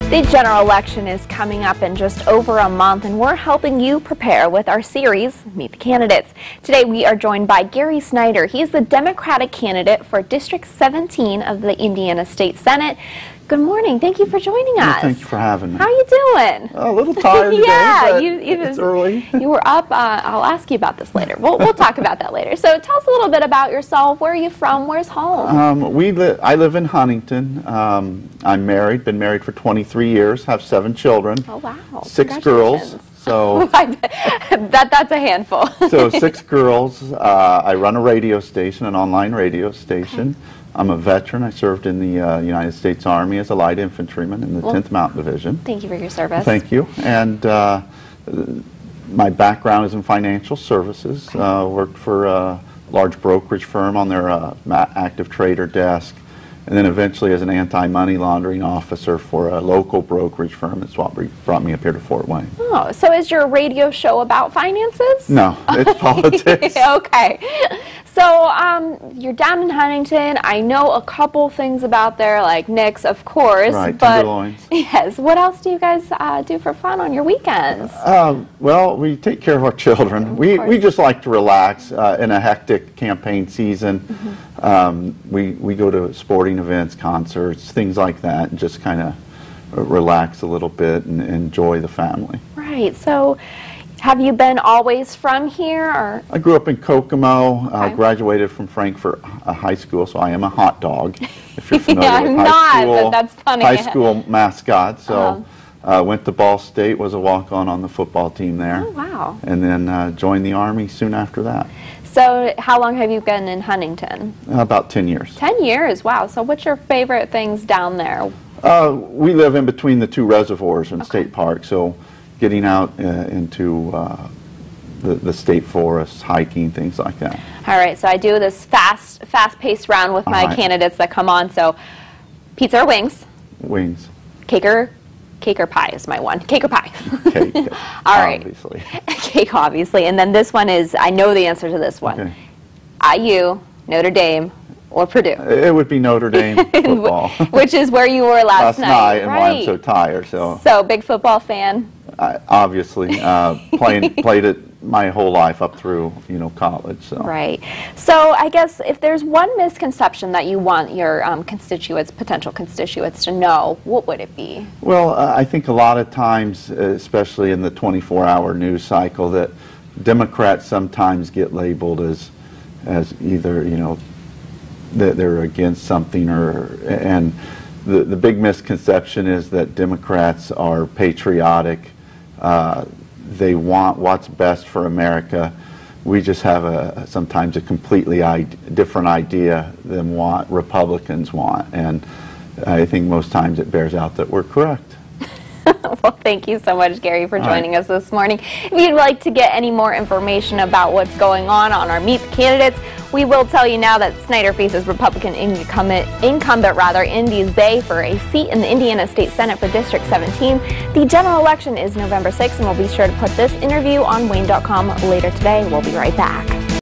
The general election is coming up in just over a month, and we're helping you prepare with our series, Meet the Candidates. Today we are joined by Gary Snyder. He is the Democratic candidate for District 17 of the Indiana State Senate. Good morning. Thank you for joining us. Thank you for having me. How are you doing? A little tired today, yeah, but it's early. You were up. I'll ask you about this later. We'll talk about that later. So tell us a little bit about yourself. Where are you from? Where's home? I live in Huntington. I'm married. Been married for 23 years. Have 7 children. Oh wow! 6 girls. So that's a handful. So 6 girls. I run a radio station, an online radio station. Okay. I'm a veteran. I served in the United States Army as a light infantryman in the 10th Mountain Division. Thank you for your service. Thank you. And my background is in financial services. Worked for a large brokerage firm on their active trader desk, and then eventually as an anti-money laundering officer for a local brokerage firm. That's what brought me up here to Fort Wayne. Oh, so is your radio show about finances? No, it's politics. Okay. So you're down in Huntington. I know a couple things about there, like Nick's, of course. Right, but tenderloins. Yes. What else do you guys do for fun on your weekends? Well, we take care of our children. We just like to relax in a hectic campaign season. Mm-hmm. We go to sporting events, concerts, things like that, and just kind of relax a little bit and enjoy the family. Right. So have you been always from here? Or? I grew up in Kokomo, graduated from Frankfort High School, so I am a hot dog, if you're familiar yeah, with I'm high not, school, but that's funny. High school mascot. So went to Ball State, was a walk-on on the football team there. Oh, wow. And then joined the Army soon after that. So how long have you been in Huntington? About 10 years. 10 years, wow. So what's your favorite things down there? We live in between the 2 reservoirs in State Park, so getting out into the state forests, hiking, things like that. All right, so I do this fast-paced round with my candidates that come on. So pizza or wings? Wings. Cake or pie is my one. Cake or pie? Cake. All right. Obviously. Cake, obviously. And then this one is, I know the answer to this one. Okay. IU, Notre Dame, or Purdue? It would be Notre Dame football. Which is where you were last night. And why I'm so tired. So big football fan? Obviously. Played it my whole life up through, college. So. Right. So I guess if there's one misconception that you want your potential constituents to know, what would it be? Well, I think a lot of times, especially in the 24-hour news cycle, that Democrats sometimes get labeled as either, that they're against something, and the big misconception is that Democrats are patriotic. They want what's best for America. We just have sometimes a completely different idea than what Republicans want, and I think most times it bears out that we're correct. Well, thank you so much, Gary, for joining us this morning. If you'd like to get any more information about what's going on our Meet the Candidates, we will tell you now that Snyder faces Republican incumbent Indy Zay for a seat in the Indiana State Senate for District 17. The general election is November 6th, and we'll be sure to put this interview on Wayne.com later today. We'll be right back.